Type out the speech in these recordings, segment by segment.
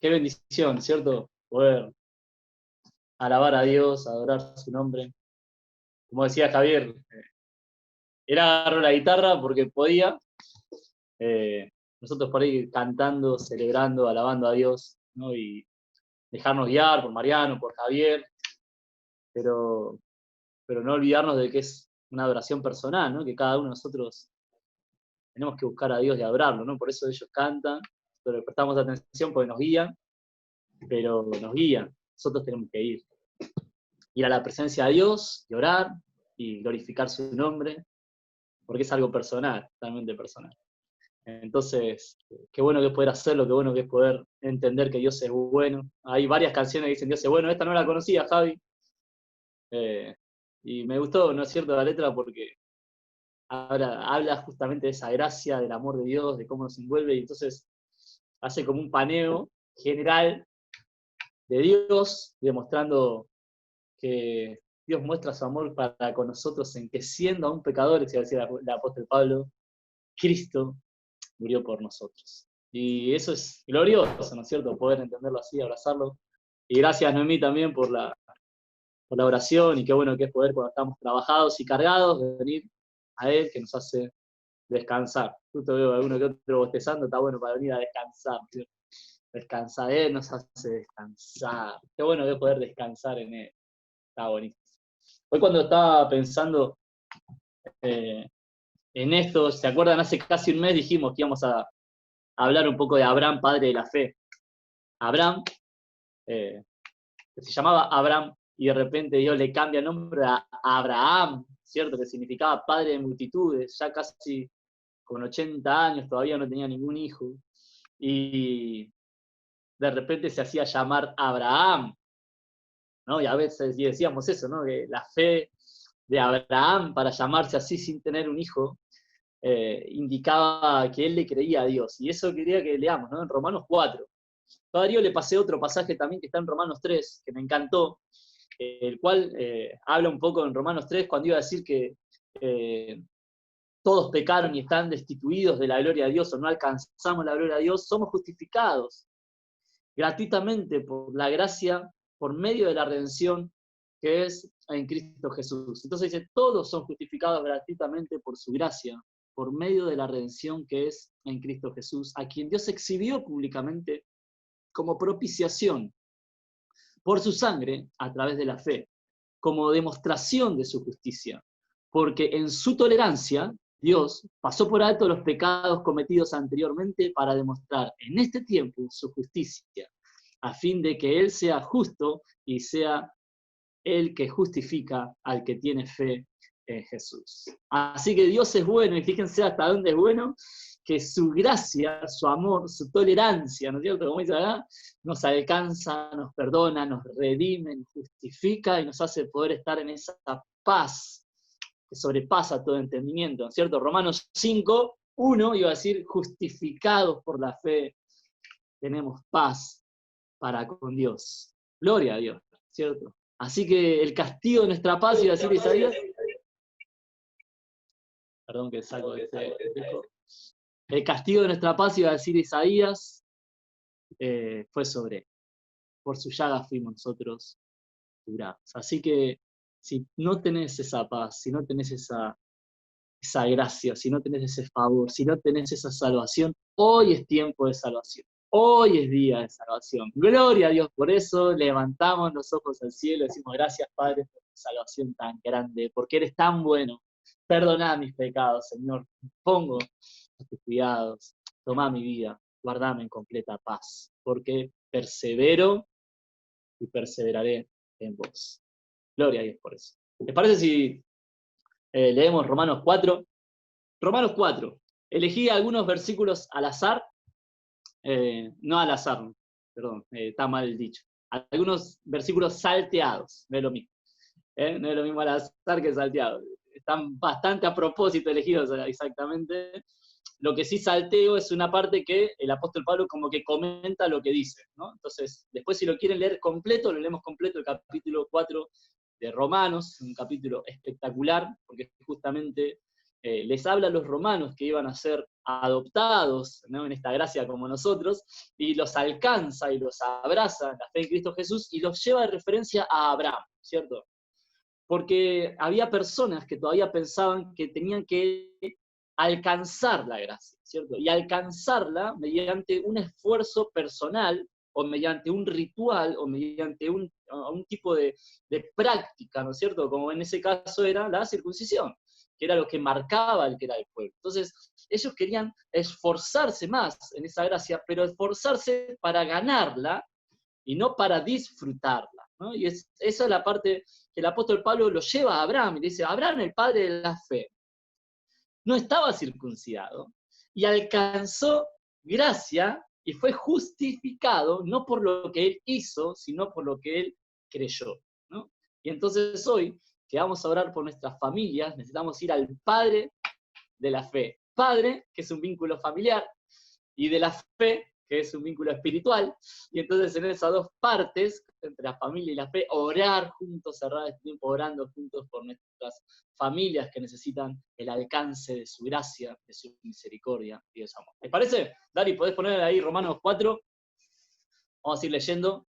Qué bendición, ¿cierto? Poder alabar a Dios, adorar su nombre. Como decía Javier, él agarró la guitarra porque podía, nosotros por ahí cantando, celebrando, alabando a Dios, ¿no? Y dejarnos guiar por Mariano, por Javier, pero, pero no olvidarnos de que es una adoración personal, ¿no? Que cada uno de nosotros tenemos que buscar a Dios y adorarlo, ¿no? Por eso ellos cantan, pero prestamos atención porque nos guían, pero nos guían, nosotros tenemos que ir a la presencia de Dios, y orar, y glorificar su nombre, porque es algo personal, totalmente personal. Entonces, qué bueno que es poder hacerlo, qué bueno que es poder entender que Dios es bueno. Hay varias canciones que dicen Dios es bueno, esta no la conocía, Javi, eh, y me gustó, ¿no es cierto?, la letra porque habla justamente de esa gracia, del amor de Dios, de cómo nos envuelve, y entonces hace como un paneo general de Dios, demostrando que Dios muestra su amor para con nosotros en que siendo aún pecadores, y decía el apóstol Pablo, Cristo murió por nosotros. Y eso es glorioso, ¿no es cierto? Poder entenderlo así, abrazarlo. Y gracias, Noemí, también por la oración, y qué bueno que es poder, cuando estamos trabajados y cargados, de venir a Él, que nos hace descansar. Justo veo alguno que otro bostezando, está bueno para venir a descansar, ¿cierto? Descansar, Él nos hace descansar. Qué bueno que es poder descansar en Él. Está bonito. Hoy cuando estaba pensando eh, en esto, ¿se acuerdan? Hace casi un mes dijimos que íbamos a hablar un poco de Abraham, padre de la fe. Abraham, que se llamaba Abraham, y de repente Dios le cambia el nombre a Abraham, ¿cierto? Que significaba padre de multitudes, ya casi con 80 años, todavía no tenía ningún hijo, y de repente se hacía llamar Abraham, ¿no? Y a veces decíamos eso, ¿no? Que la fe de Abraham para llamarse así sin tener un hijo, indicaba que él le creía a Dios. Y eso quería que leamos, ¿no? En Romanos 4. A Darío le pasé otro pasaje también que está en Romanos 3, que me encantó, el cual habla un poco en Romanos 3 cuando iba a decir que eh, todos pecaron y están destituidos de la gloria de Dios, o no alcanzamos la gloria de Dios, somos justificados gratuitamente por la gracia, por medio de la redención que es en Cristo Jesús. Entonces dice, todos son justificados gratuitamente por su gracia, por medio de la redención que es en Cristo Jesús, a quien Dios exhibió públicamente como propiciación por su sangre a través de la fe, como demostración de su justicia, porque en su tolerancia Dios pasó por alto los pecados cometidos anteriormente para demostrar en este tiempo su justicia, a fin de que Él sea justo y sea el que justifica al que tiene fe en Jesús. Así que Dios es bueno, y fíjense hasta dónde es bueno, que su gracia, su amor, su tolerancia, ¿no es cierto? Como dice acá, nos alcanza, nos perdona, nos redime, nos justifica y nos hace poder estar en esa paz que sobrepasa todo entendimiento, ¿no es cierto? Romanos 5, 1 iba a decir, justificados por la fe, tenemos paz para con Dios. Gloria a Dios, ¿cierto? Así que el castigo de nuestra paz, iba a decir Isaías, perdón que saco este dejo. El castigo de nuestra paz, iba a decir Isaías, fue sobre él. Por su llaga fuimos nosotros curados. Así que si no tenés esa paz, si no tenés esa gracia, si no tenés ese favor, si no tenés esa salvación, hoy es tiempo de salvación. Hoy es día de salvación. Gloria a Dios por eso. Levantamos los ojos al cielo y decimos gracias, Padre, por tu salvación tan grande, porque eres tan bueno. Perdona mis pecados, Señor. Pongo a tus cuidados. Toma mi vida. Guardame en completa paz, porque persevero y perseveraré en vos. Gloria a Dios por eso. ¿Les parece si leemos Romanos 4? Romanos 4. Elegí algunos versículos al azar, no al azar, perdón, está mal dicho. Algunos versículos salteados, no es lo mismo. No es lo mismo al azar que salteado. Están bastante a propósito elegidos exactamente. Lo que sí salteo es una parte que el apóstol Pablo como que comenta lo que dice, ¿no? Entonces, después si lo quieren leer completo, lo leemos completo, el capítulo 4 de Romanos, un capítulo espectacular, porque justamente les habla a los romanos que iban a ser adoptados, ¿no?, en esta gracia como nosotros, y los alcanza y los abraza en la fe en Cristo Jesús y los lleva de referencia a Abraham, ¿cierto? Porque había personas que todavía pensaban que tenían que alcanzar la gracia, ¿cierto? Y alcanzarla mediante un esfuerzo personal o mediante un ritual o mediante un tipo de práctica, ¿no es cierto? Como en ese caso era la circuncisión, que era lo que marcaba el que era el pueblo. Entonces, ellos querían esforzarse más en esa gracia, pero esforzarse para ganarla y no para disfrutarla, ¿no? Y esa es la parte que el apóstol Pablo lo lleva a Abraham y le dice: Abraham, el padre de la fe, no estaba circuncidado y alcanzó gracia y fue justificado no por lo que él hizo, sino por lo que él creyó, ¿no? Y entonces hoy, que vamos a orar por nuestras familias, necesitamos ir al Padre de la fe. Padre, que es un vínculo familiar, y de la fe, que es un vínculo espiritual. Y entonces en esas dos partes, entre la familia y la fe, orar juntos, cerrar este tiempo orando juntos por nuestras familias que necesitan el alcance de su gracia, de su misericordia y de su amor. ¿Les parece? Dari, ¿podés poner ahí Romanos 4? Vamos a ir leyendo.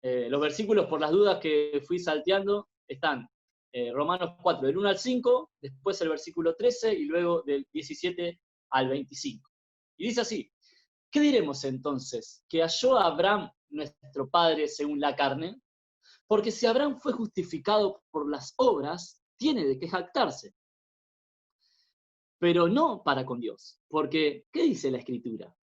Los versículos, por las dudas que fui salteando, están Romanos 4, del 1 al 5, después el versículo 13 y luego del 17 al 25. Y dice así: ¿qué diremos entonces? ¿Que halló a Abraham nuestro padre según la carne? Porque si Abraham fue justificado por las obras, tiene de qué jactarse, pero no para con Dios. Porque, ¿qué dice la Escritura?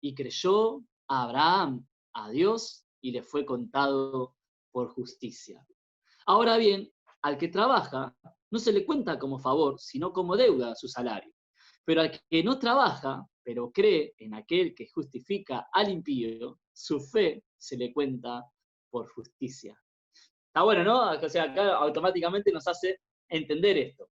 Y creyó a Abraham a Dios y le fue contado por justicia. Ahora bien, al que trabaja, no se le cuenta como favor, sino como deuda su salario. Pero al que no trabaja, pero cree en aquel que justifica al impío, su fe se le cuenta por justicia. Está bueno, ¿no? O sea, acá automáticamente nos hace entender esto.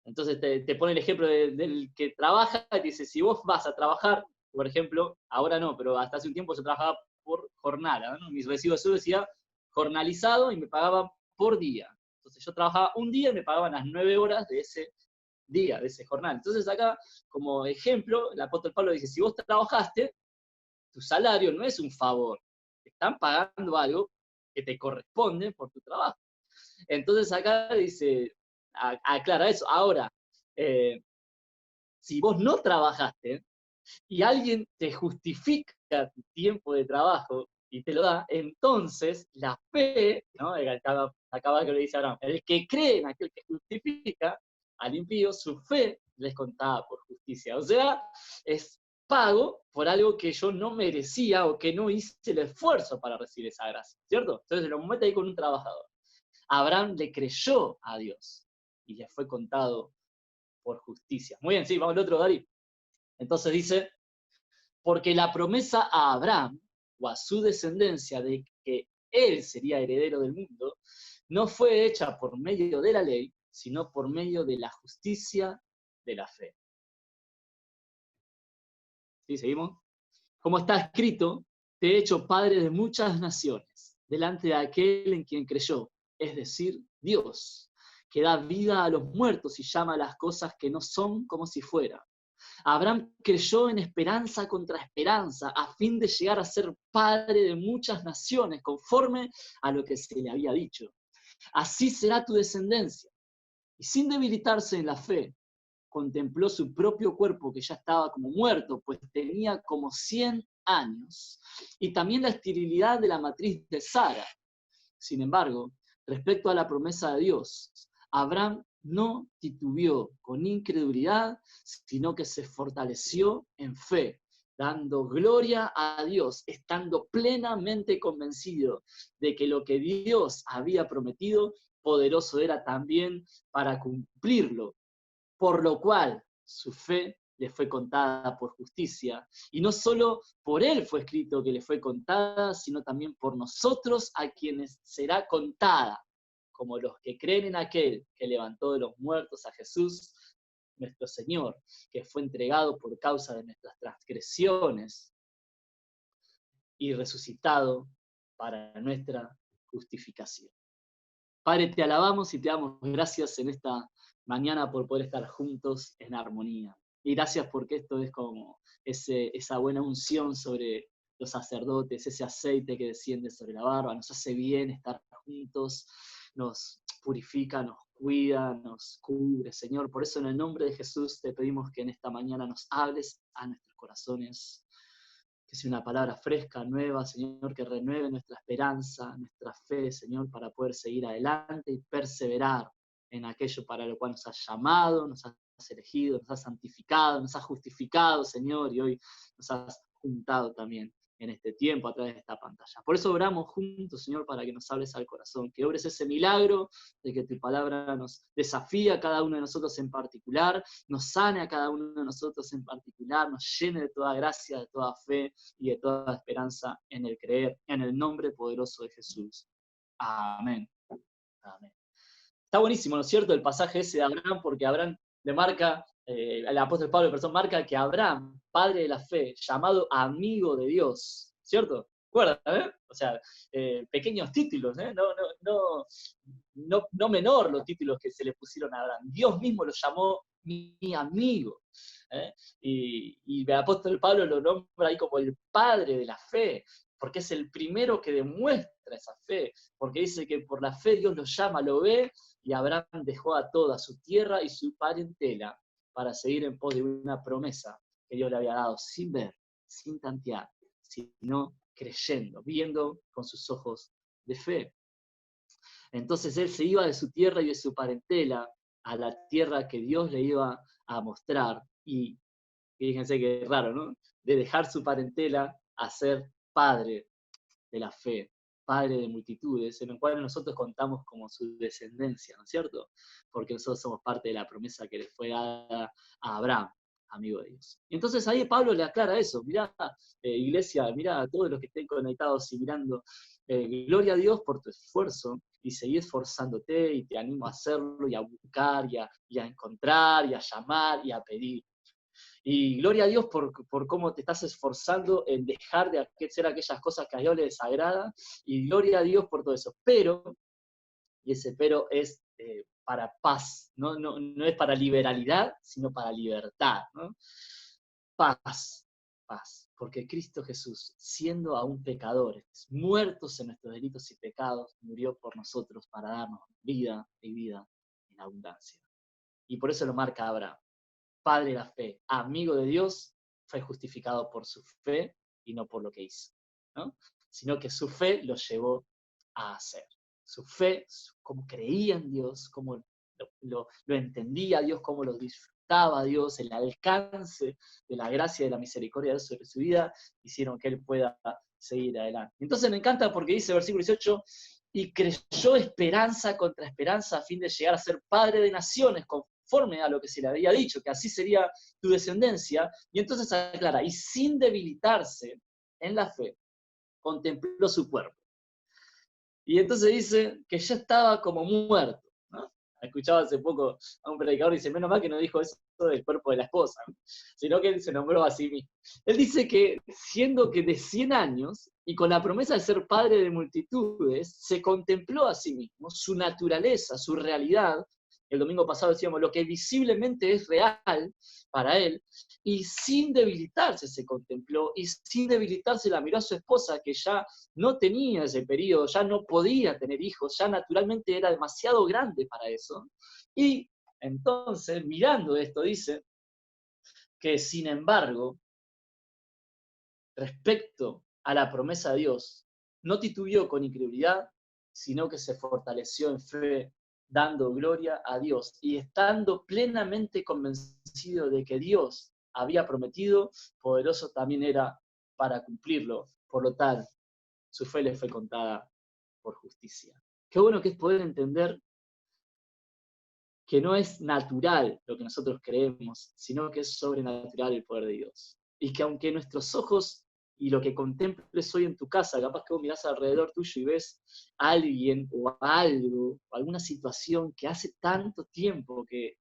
Entonces te pone el ejemplo del que trabaja y dice: si vos vas a trabajar, por ejemplo, ahora no, pero hasta hace un tiempo se trabajaba por jornada, ¿no? Mis recibos de sueldo decía jornalizado y me pagaban por día. Entonces yo trabajaba un día y me pagaban las 9 horas de ese día, de ese jornal. Entonces acá, como ejemplo, el apóstol Pablo dice: si vos trabajaste, tu salario no es un favor, te están pagando algo que te corresponde por tu trabajo. Entonces acá dice, aclara eso. Ahora, si vos no trabajaste y alguien te justifica tu tiempo de trabajo y te lo da, entonces la fe, ¿no? Acaba que le dice Abraham, el que cree en aquel que justifica al impío, su fe les contaba por justicia. O sea, es pago por algo que yo no merecía o que no hice el esfuerzo para recibir esa gracia, ¿cierto? Entonces lo mete ahí con un trabajador. Abraham le creyó a Dios y le fue contado por justicia. Muy bien, sí, vamos al otro, Darí. Entonces dice: porque la promesa a Abraham o a su descendencia de que él sería heredero del mundo, no fue hecha por medio de la ley, sino por medio de la justicia de la fe. ¿Sí? ¿Seguimos? Como está escrito: te he hecho padre de muchas naciones, delante de aquel en quien creyó, es decir, Dios, que da vida a los muertos y llama a las cosas que no son como si fueran. Abraham creyó en esperanza contra esperanza, a fin de llegar a ser padre de muchas naciones, conforme a lo que se le había dicho. Así será tu descendencia. Y sin debilitarse en la fe, contempló su propio cuerpo, que ya estaba como muerto, pues tenía como 100 años, y también la esterilidad de la matriz de Sara. Sin embargo, respecto a la promesa de Dios, Abraham no titubeó con incredulidad, sino que se fortaleció en fe, dando gloria a Dios, estando plenamente convencido de que lo que Dios había prometido, poderoso era también para cumplirlo, por lo cual su fe le fue contada por justicia. Y no solo por él fue escrito que le fue contada, sino también por nosotros, a quienes será contada, como los que creen en aquel que levantó de los muertos a Jesús, nuestro Señor, que fue entregado por causa de nuestras transgresiones y resucitado para nuestra justificación. Padre, te alabamos y te damos gracias en esta mañana por poder estar juntos en armonía. Y gracias porque esto es como esa buena unción sobre los sacerdotes, ese aceite que desciende sobre la barba, nos hace bien estar juntos, nos purifica, nos cuida, nos cubre, Señor. Por eso en el nombre de Jesús te pedimos que en esta mañana nos hables a nuestros corazones, que sea una palabra fresca, nueva, Señor, que renueve nuestra esperanza, nuestra fe, Señor, para poder seguir adelante y perseverar en aquello para lo cual nos has llamado, nos has elegido, nos has santificado, nos has justificado, Señor, y hoy nos has juntado también en este tiempo a través de esta pantalla. Por eso oramos juntos, Señor, para que nos hables al corazón, que obres ese milagro de que tu palabra nos desafía a cada uno de nosotros en particular, nos sane a cada uno de nosotros en particular, nos llene de toda gracia, de toda fe y de toda esperanza en el creer, en el nombre poderoso de Jesús. Amén. Amén. Está buenísimo, ¿no es cierto?, el pasaje ese de Abraham, porque Abraham le marca, el apóstol Pablo de persona marca que Abraham, padre de la fe, llamado amigo de Dios, ¿cierto? ¿Recuerdan, O sea, pequeños títulos, no menor los títulos que se le pusieron a Abraham. Dios mismo lo llamó mi amigo. ¿eh? Y el apóstol Pablo lo nombra ahí como el padre de la fe, porque es el primero que demuestra esa fe, porque dice que por la fe Dios lo llama, lo ve, y Abraham dejó a toda su tierra y su parentela para seguir en pos de una promesa que Dios le había dado sin ver, sin tantear, sino creyendo, viendo con sus ojos de fe. Entonces él se iba de su tierra y de su parentela a la tierra que Dios le iba a mostrar. Y fíjense que es raro, ¿no? De dejar su parentela a ser padre de la fe, padre de multitudes, en el cual nosotros contamos como su descendencia, ¿no es cierto? Porque nosotros somos parte de la promesa que le fue dada a Abraham, amigo de Dios. Y entonces ahí Pablo le aclara eso, mirá, iglesia, mirá a todos los que estén conectados y mirando, gloria a Dios por tu esfuerzo, y seguí esforzándote, y te animo a hacerlo, y a buscar, y a encontrar, y a llamar, y a pedir. Y gloria a Dios por cómo te estás esforzando en dejar de hacer aquellas cosas que a Dios le desagradan, y gloria a Dios por todo eso. Pero, y ese pero es para paz, no es para liberalidad, sino para libertad, ¿no? Paz, paz, porque Cristo Jesús, siendo aún pecadores, muertos en nuestros delitos y pecados, murió por nosotros para darnos vida y vida en abundancia. Y por eso lo marca Abraham. Padre de la fe, amigo de Dios, fue justificado por su fe y no por lo que hizo, ¿no? Sino que su fe lo llevó a hacer. Su fe, cómo creía en Dios, cómo lo entendía Dios, cómo lo disfrutaba Dios, el alcance de la gracia y de la misericordia de Dios sobre su vida, hicieron que él pueda seguir adelante. Entonces me encanta porque dice, versículo 18, y creyó esperanza contra esperanza a fin de llegar a ser padre de naciones, conforme a lo que se le había dicho, que así sería tu descendencia, y entonces aclara, y sin debilitarse en la fe, contempló su cuerpo. Y entonces dice que ya estaba como muerto, ¿no? Escuchaba hace poco a un predicador y dice, menos mal que no dijo eso del cuerpo de la esposa, ¿no? Sino que él se nombró a sí mismo. Él dice que siendo que de 100 años, y con la promesa de ser padre de multitudes, se contempló a sí mismo, su naturaleza, su realidad. El domingo pasado decíamos, lo que visiblemente es real para él, y sin debilitarse se contempló, y sin debilitarse la miró a su esposa, que ya no tenía ese periodo, ya no podía tener hijos, ya naturalmente era demasiado grande para eso. Y entonces, mirando esto, dice que sin embargo, respecto a la promesa de Dios, no titubeó con incredulidad, sino que se fortaleció en fe, dando gloria a Dios y estando plenamente convencido de que Dios había prometido, poderoso también era para cumplirlo. Por lo tal, su fe le fue contada por justicia. Qué bueno que es poder entender que no es natural lo que nosotros creemos, sino que es sobrenatural el poder de Dios. Y que aunque nuestros ojos y lo que contemples hoy en tu casa, capaz que vos mirás alrededor tuyo y ves a alguien o a algo, o alguna situación que hace tanto tiempo que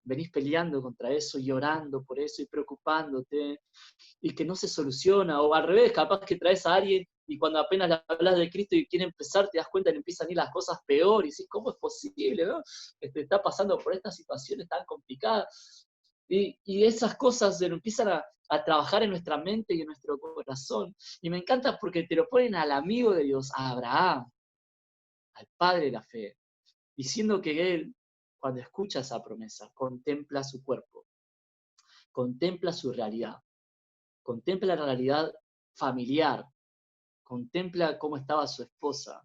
venís peleando contra eso y orando por eso y preocupándote, y que no se soluciona, o al revés, capaz que traes a alguien y cuando apenas le hablas de Cristo y quiere empezar, te das cuenta que empiezan a ir las cosas peor, y dices, ¿cómo es posible, no? Está pasando por estas situaciones tan complicadas. Y esas cosas se empiezan a trabajar en nuestra mente y en nuestro corazón. Y me encanta porque te lo ponen al amigo de Dios, a Abraham, al padre de la fe, diciendo que él, cuando escucha esa promesa, contempla su cuerpo, contempla su realidad, contempla la realidad familiar, contempla cómo estaba su esposa,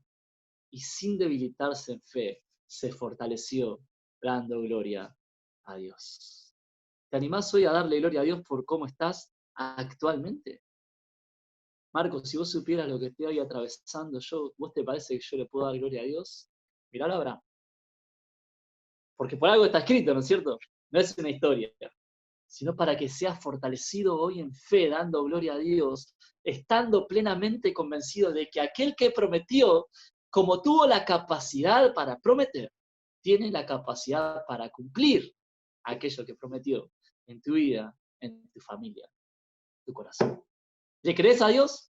y sin debilitarse en fe, se fortaleció, dando gloria a Dios. ¿Te animás hoy a darle gloria a Dios por cómo estás actualmente? Marcos, si vos supieras lo que estoy atravesando yo, ¿vos te parece que yo le puedo dar gloria a Dios? Mirá Abraham. Porque por algo está escrito, ¿no es cierto? No es una historia, sino para que seas fortalecido hoy en fe, dando gloria a Dios, estando plenamente convencido de que aquel que prometió, como tuvo la capacidad para prometer, tiene la capacidad para cumplir aquello que prometió en tu vida, en tu familia, en tu corazón. ¿Le crees a Dios?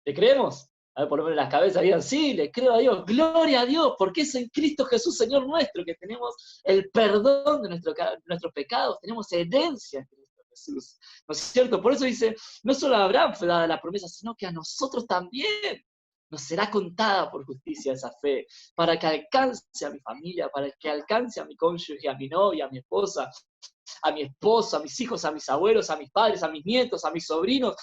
¿Le creemos? A ver, por lo menos las cabezas digan, sí, le creo a Dios, gloria a Dios, porque es en Cristo Jesús, Señor nuestro, que tenemos el perdón de nuestros pecados, tenemos herencia en Cristo Jesús, ¿no es cierto? Por eso dice, no solo a Abraham fue dada la promesa, sino que a nosotros también nos será contada por justicia esa fe, para que alcance a mi familia, para que alcance a mi cónyuge, a mi novia, a mi esposa, a mi esposo, a mis hijos, a mis abuelos, a mis padres, a mis nietos, a mis sobrinos,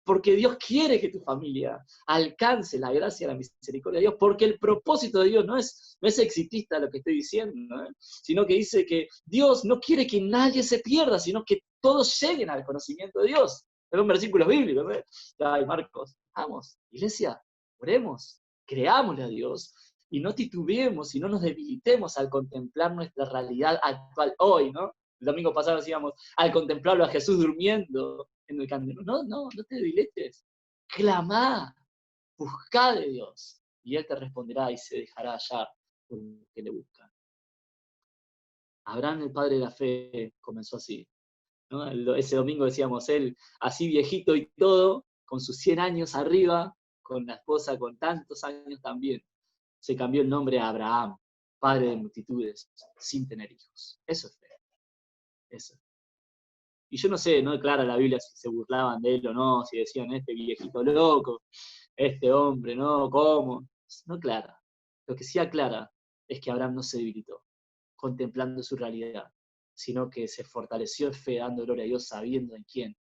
porque Dios quiere que tu familia alcance la gracia y la misericordia de Dios, porque el propósito de Dios no es exitista lo que estoy diciendo, sino que dice que Dios no quiere que nadie se pierda, sino que todos lleguen al conocimiento de Dios. Son versículos bíblicos, ¿no? Ay, Marcos, vamos, iglesia, oremos, creámosle a Dios, y no titubeemos y no nos debilitemos al contemplar nuestra realidad actual hoy, ¿no? El domingo pasado decíamos, al contemplarlo a Jesús durmiendo en el camino. No te debilites. Clamá, buscá de Dios, y Él te responderá y se dejará hallar por lo que le buscan. Abraham, el padre de la fe, comenzó así, ¿no? Ese domingo decíamos, él así viejito y todo, con sus 100 años arriba, con la esposa con tantos años también, se cambió el nombre a Abraham, padre de multitudes, sin tener hijos. Eso es fe. Eso. Y yo no sé, no declara la Biblia si se burlaban de él o no, si decían, este viejito loco, este hombre, ¿no? ¿Cómo? No aclara. Lo que sí aclara es que Abraham no se debilitó, contemplando su realidad, sino que se fortaleció en fe, dando gloria a Dios, sabiendo en quién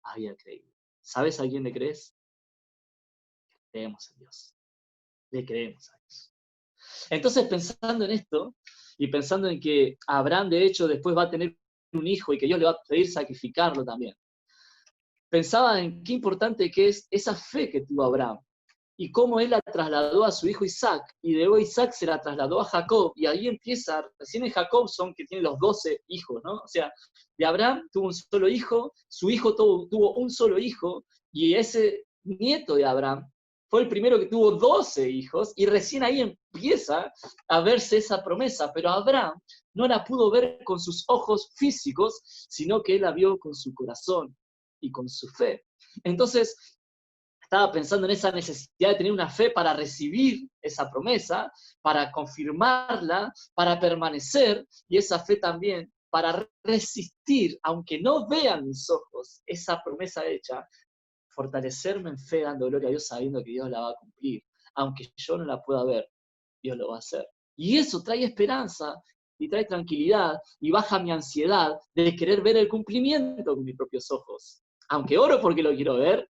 había creído. ¿Sabes a quién le crees? Creemos en Dios. Le creemos a Dios. Entonces, pensando en esto, y pensando en que Abraham, de hecho, después va a tener un hijo y que Dios le va a pedir sacrificarlo también, pensaba en qué importante que es esa fe que tuvo Abraham y cómo él la trasladó a su hijo Isaac, y de luego Isaac se la trasladó a Jacob, y ahí empieza, recién en Jacob son que tiene los 12 hijos, ¿no? O sea, de Abraham tuvo un solo hijo, su hijo tuvo un solo hijo, y ese nieto de Abraham fue el primero que tuvo 12 hijos, y recién ahí empieza a verse esa promesa, pero Abraham no la pudo ver con sus ojos físicos, sino que él la vio con su corazón y con su fe. Entonces, estaba pensando en esa necesidad de tener una fe para recibir esa promesa, para confirmarla, para permanecer, y esa fe también para resistir, aunque no vean mis ojos esa promesa hecha, fortalecerme en fe dando gloria a Dios sabiendo que Dios la va a cumplir. Aunque yo no la pueda ver, Dios lo va a hacer. Y eso trae esperanza y trae tranquilidad y baja mi ansiedad de querer ver el cumplimiento con mis propios ojos. Aunque oro porque lo quiero ver,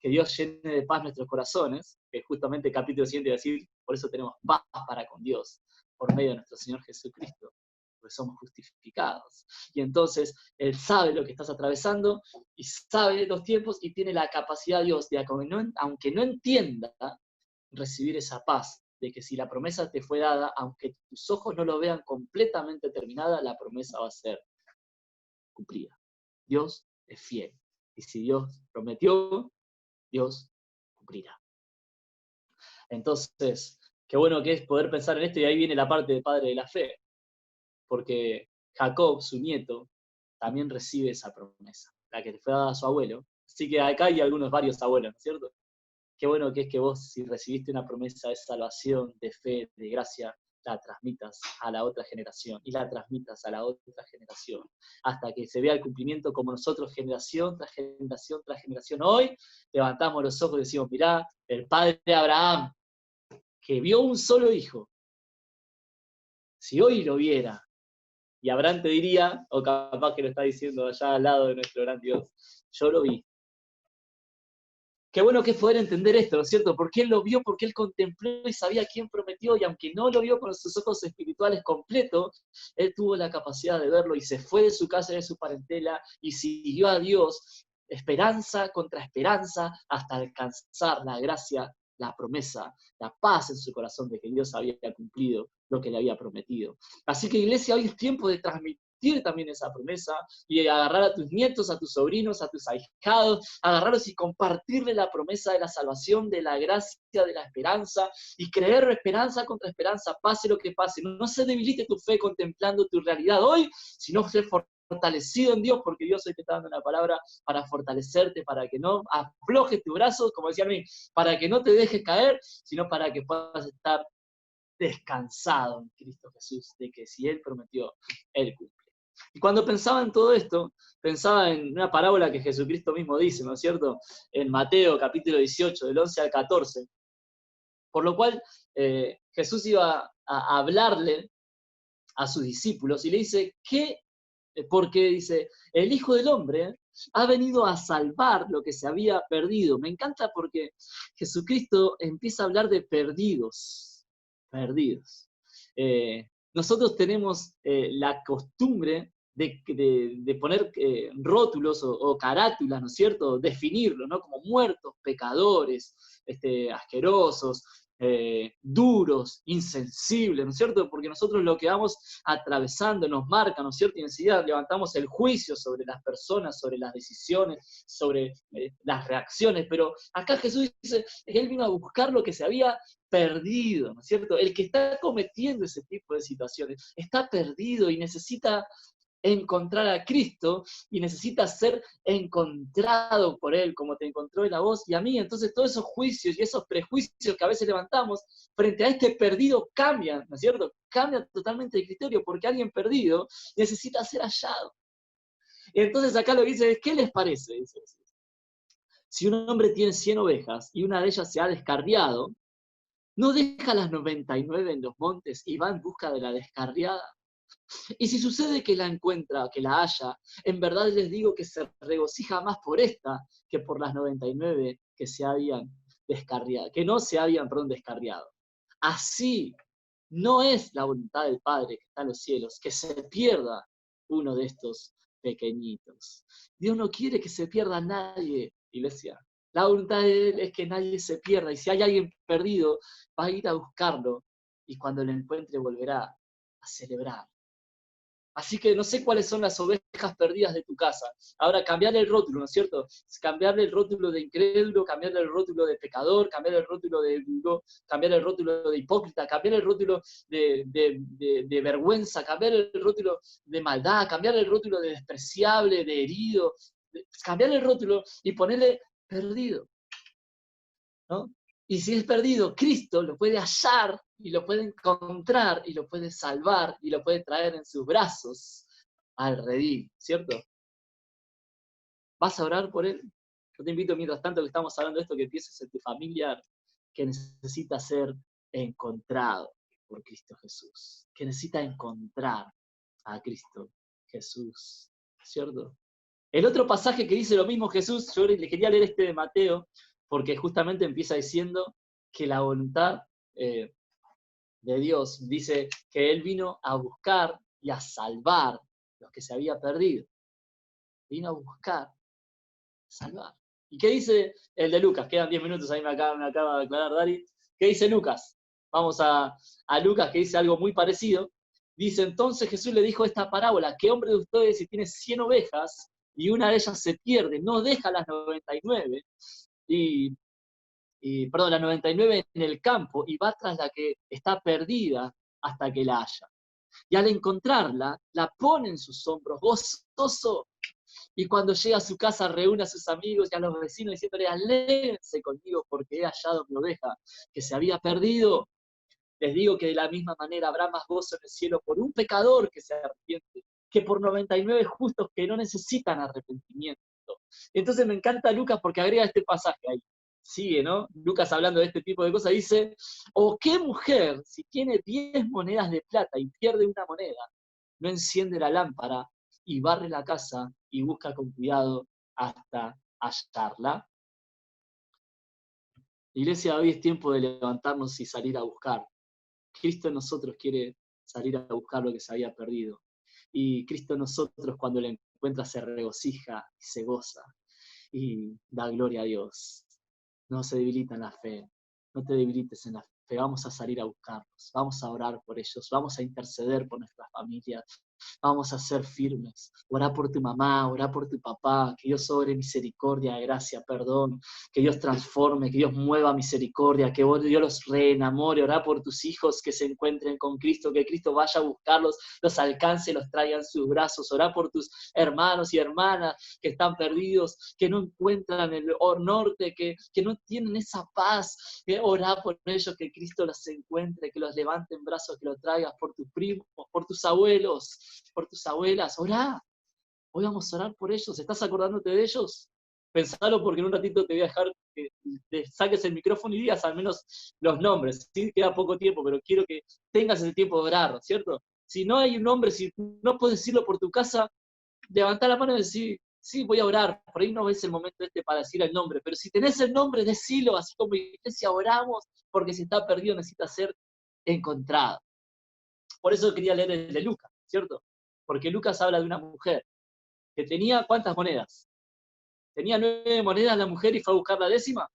que Dios llene de paz nuestros corazones, que justamente el capítulo siguiente va a decir, por eso tenemos paz para con Dios, por medio de nuestro Señor Jesucristo, porque somos justificados. Y entonces Él sabe lo que estás atravesando y sabe los tiempos y tiene la capacidad Dios de, aunque no entienda, recibir esa paz de que si la promesa te fue dada, aunque tus ojos no lo vean completamente terminada, la promesa va a ser cumplida. Dios es fiel. Y si Dios prometió, Dios cumplirá. Entonces, qué bueno que es poder pensar en esto, y ahí viene la parte de padre de la fe, porque Jacob, su nieto, también recibe esa promesa, la que le fue dada a su abuelo. Así que acá hay varios abuelos, ¿no es cierto? qué bueno que es que vos, si recibiste una promesa de salvación, de fe, de gracia, la transmitas a la otra generación, y la transmitas a la otra generación, hasta que se vea el cumplimiento como nosotros, generación tras generación tras generación. Hoy levantamos los ojos y decimos, mirá, el padre de Abraham, que vio un solo hijo, si hoy lo viera, y Abraham te diría, o capaz que lo está diciendo allá al lado de nuestro gran Dios, yo lo vi. Qué bueno que es poder entender esto, ¿no es cierto? Porque él lo vio, porque él contempló y sabía quién prometió, y aunque no lo vio con sus ojos espirituales completos, él tuvo la capacidad de verlo y se fue de su casa y de su parentela y siguió a Dios, esperanza contra esperanza, hasta alcanzar la gracia, la promesa, la paz en su corazón de que Dios había cumplido lo que le había prometido. Así que, iglesia, hoy es tiempo de transmitir también esa promesa y agarrar a tus nietos, a tus sobrinos, a tus ahijados, agarrarlos y compartirle la promesa de la salvación, de la gracia, de la esperanza, y creer esperanza contra esperanza, pase lo que pase. No se debilite tu fe contemplando tu realidad hoy, sino ser fortalecido en Dios, porque Dios hoy te está dando una palabra para fortalecerte, para que no aflojes tu brazo, como decía a mí, para que no te dejes caer, sino para que puedas estar descansado en Cristo Jesús, de que si Él prometió, Él cumple. Y cuando pensaba en todo esto, pensaba en una parábola que Jesucristo mismo dice, ¿no es cierto? En Mateo capítulo 18, del 11 al 14. Por lo cual Jesús iba a hablarle a sus discípulos y le dice, porque dice, el Hijo del Hombre ha venido a salvar lo que se había perdido. Me encanta porque Jesucristo empieza a hablar de perdidos. Nosotros tenemos la costumbre de poner rótulos o carátulas, ¿no es cierto? Definirlo, ¿no? Como muertos, pecadores, asquerosos, duros, insensibles, ¿no es cierto? Porque nosotros lo que vamos atravesando nos marca, ¿no es cierto? Y enseguida levantamos el juicio sobre las personas, sobre las decisiones, sobre las reacciones, pero acá Jesús dice que Él vino a buscar lo que se había perdido, ¿no es cierto? El que está cometiendo ese tipo de situaciones está perdido y necesita encontrar a Cristo y necesita ser encontrado por Él, como te encontró Él a vos y a mí. Entonces todos esos juicios y esos prejuicios que a veces levantamos frente a este perdido cambian, ¿no es cierto? Cambian totalmente el criterio, porque alguien perdido necesita ser hallado. Y entonces acá lo que dice es, ¿qué les parece? Dice, si un hombre tiene 100 ovejas y una de ellas se ha descarriado, ¿no deja las 99 en los montes y va en busca de la descarriada? Y si sucede que la encuentra, que la halla, en verdad les digo que se regocija más por esta que por las 99 que se habían descarriado, que no se habían, descarriado. Así no es la voluntad del Padre que está en los cielos, que se pierda uno de estos pequeñitos. Dios no quiere que se pierda nadie, iglesia. La voluntad de Él es que nadie se pierda, y si hay alguien perdido, va a ir a buscarlo, y cuando lo encuentre volverá a celebrar. Así que no sé cuáles son las ovejas perdidas de tu casa. Ahora, cambiarle el rótulo, ¿no es cierto? Cambiarle el rótulo de incrédulo, cambiarle el rótulo de pecador, cambiarle el rótulo de duro, cambiarle el rótulo de hipócrita, cambiarle el rótulo de vergüenza, cambiarle el rótulo de maldad, cambiarle el rótulo de despreciable, de herido, cambiarle el rótulo y ponerle perdido, ¿no? Y si es perdido, Cristo lo puede hallar y lo puede encontrar y lo puede salvar y lo puede traer en sus brazos al redil, ¿cierto? ¿Vas a orar por él? Yo te invito, mientras tanto que estamos hablando de esto, que pienses en tu familiar que necesita ser encontrado por Cristo Jesús, que necesita encontrar a Cristo Jesús, ¿cierto? El otro pasaje que dice lo mismo Jesús, yo le quería leer de Mateo, porque justamente empieza diciendo que la voluntad de Dios dice que Él vino a buscar y a salvar los que se había perdido. Vino a buscar, salvar. ¿Y qué dice el de Lucas? Quedan 10 minutos, ahí me acaba de aclarar Dari. ¿Qué dice Lucas? Vamos a Lucas, que dice algo muy parecido. Dice, entonces Jesús le dijo esta parábola, ¿qué hombre de ustedes si tiene 100 ovejas y una de ellas se pierde, no deja las 99 las 99 en el campo y va tras la que está perdida hasta que la haya? Y al encontrarla, la pone en sus hombros, gozoso, Y cuando llega a su casa reúne a sus amigos y a los vecinos diciéndole, alégrense conmigo porque he hallado mi oveja que se había perdido. Les digo que de la misma manera habrá más gozo en el cielo por un pecador que se arrepiente que por 99 justos que no necesitan arrepentimiento. Entonces me encanta Lucas porque agrega este pasaje ahí. Sigue, ¿no? Lucas hablando de este tipo de cosas, dice, ¿o qué mujer, si tiene 10 monedas de plata y pierde una moneda, no enciende la lámpara y barre la casa y busca con cuidado hasta hallarla? Iglesia, hoy es tiempo de levantarnos y salir a buscar. Cristo en nosotros quiere salir a buscar lo que se había perdido. Y Cristo en nosotros, cuando le encuentra, se regocija y se goza y da gloria a Dios. No se debilita en la fe, no te debilites en la fe, vamos a salir a buscarlos, vamos a orar por ellos, vamos a interceder por nuestras familias, vamos a ser firmes. Orá por tu mamá, orá por tu papá, que Dios obre misericordia, gracia, perdón, que Dios transforme, que Dios mueva misericordia, que Dios los reenamore. Orá por tus hijos que se encuentren con Cristo, que Cristo vaya a buscarlos, los alcance, los traiga en sus brazos. Orá por tus hermanos y hermanas que están perdidos, que no encuentran el norte, que no tienen esa paz. Orá por ellos, que Cristo los encuentre, que los levante en brazos, que los traigas por tus primos, por tus abuelos, por tus abuelas. Orá. Hoy vamos a orar por ellos. ¿Estás acordándote de ellos? Pensalo porque en un ratito te voy a dejar que te saques el micrófono y digas al menos los nombres. Sí, queda poco tiempo, pero quiero que tengas ese tiempo de orar, ¿cierto? Si no hay un nombre, si no puedes decirlo por tu casa, levantá la mano y decir, sí, voy a orar. Por ahí no es el momento para decir el nombre, pero si tenés el nombre, decilo, así como iglesia oramos, porque si está perdido necesita ser encontrado. Por eso quería leer el de Lucas, ¿cierto? Porque Lucas habla de una mujer que tenía ¿cuántas monedas? ¿Tenía 9 monedas la mujer y fue a buscar la décima?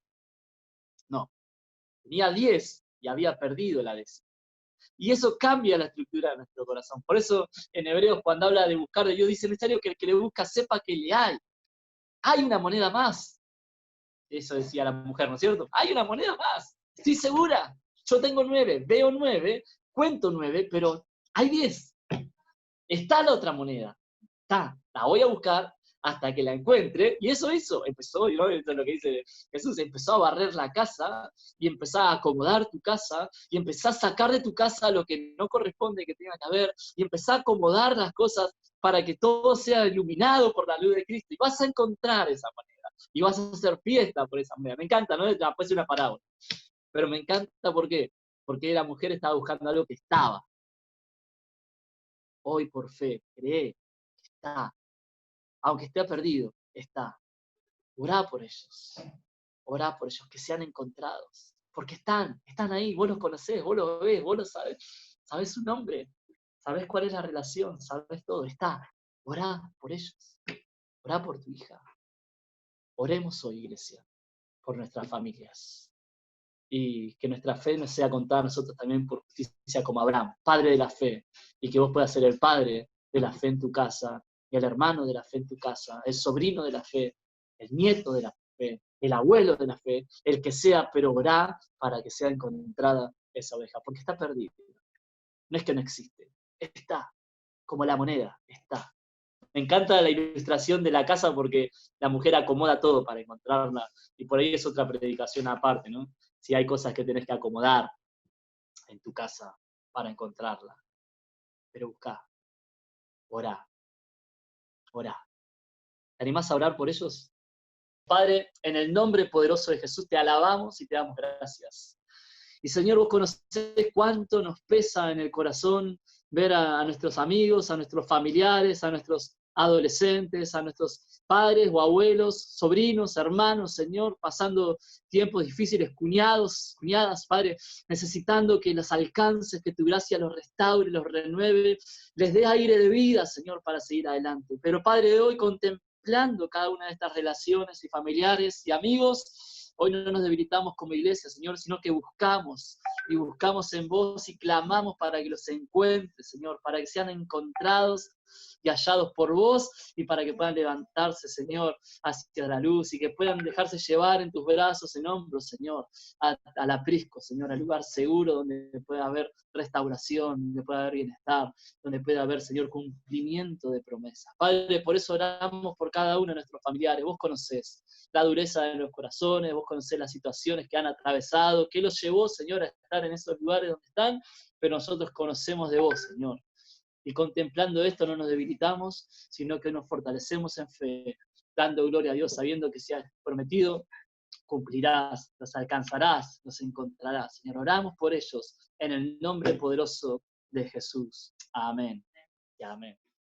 No, tenía 10 y había perdido la décima. Y eso cambia la estructura de nuestro corazón. Por eso en Hebreos, cuando habla de buscar de Dios, dice necesario que el que le busca sepa que le hay. Hay una moneda más. Eso decía la mujer, ¿no es cierto? Hay una moneda más. Estoy segura. Yo tengo 9, veo 9, cuento 9, pero hay 10. Está la otra moneda. Está. La voy a buscar hasta que la encuentre, y eso hizo, empezó, ¿no? Eso es lo que dice Jesús, empezó a barrer la casa, y empezó a acomodar tu casa, y empezó a sacar de tu casa lo que no corresponde que tenga que haber, y empezó a acomodar las cosas para que todo sea iluminado por la luz de Cristo, y vas a encontrar esa manera, y vas a hacer fiesta por esa manera. Me encanta, ¿no? Puede ser una parábola, pero me encanta, ¿por qué? Porque la mujer estaba buscando algo que estaba. Hoy por fe, cree, está. Aunque esté perdido, está. Orá por ellos. Orá por ellos, que sean encontrados. Porque están ahí, vos los conocés, vos los ves, vos lo sabés. Sabés su nombre, sabés cuál es la relación, sabés todo, está. Orá por ellos. Orá por tu hija. Oremos hoy, iglesia, por nuestras familias. Y que nuestra fe nos sea contada a nosotros también por justicia como Abraham, padre de la fe, y que vos puedas ser el padre de la fe en tu casa, y el hermano de la fe en tu casa, el sobrino de la fe, el nieto de la fe, el abuelo de la fe, el que sea, pero orá para que sea encontrada esa oveja, porque está perdida. No es que no existe, está, como la moneda, está. Me encanta la ilustración de la casa porque la mujer acomoda todo para encontrarla, y por ahí es otra predicación aparte, ¿no? Si hay cosas que tenés que acomodar en tu casa para encontrarla. Pero buscá, orá, orá. ¿Te animás a orar por ellos? Padre, en el nombre poderoso de Jesús te alabamos y te damos gracias. Y Señor, vos conocés cuánto nos pesa en el corazón ver a nuestros amigos, a nuestros familiares, a nuestros adolescentes, a nuestros padres o abuelos, sobrinos, hermanos, Señor, pasando tiempos difíciles, cuñados, cuñadas, Padre, necesitando que los alcances, que tu gracia los restaure, los renueve, les dé aire de vida, Señor, para seguir adelante. Pero Padre, de hoy contemplando cada una de estas relaciones y familiares y amigos, hoy no nos debilitamos como iglesia, Señor, sino que buscamos y buscamos en vos y clamamos para que los encuentres, Señor, para que sean encontrados hallados por vos, y para que puedan levantarse, Señor, hacia la luz, y que puedan dejarse llevar en tus brazos, en hombros, Señor, al aprisco, Señor, al lugar seguro donde pueda haber restauración, donde pueda haber bienestar, donde pueda haber, Señor, cumplimiento de promesas. Padre, por eso oramos por cada uno de nuestros familiares. Vos conocés la dureza de los corazones, vos conocés las situaciones que han atravesado, qué los llevó, Señor, a estar en esos lugares donde están, pero nosotros conocemos de vos, Señor. Y contemplando esto no nos debilitamos, sino que nos fortalecemos en fe, dando gloria a Dios, sabiendo que si has prometido, cumplirás, los alcanzarás, los encontrarás. Señor, oramos por ellos en el nombre poderoso de Jesús. Amén y amén.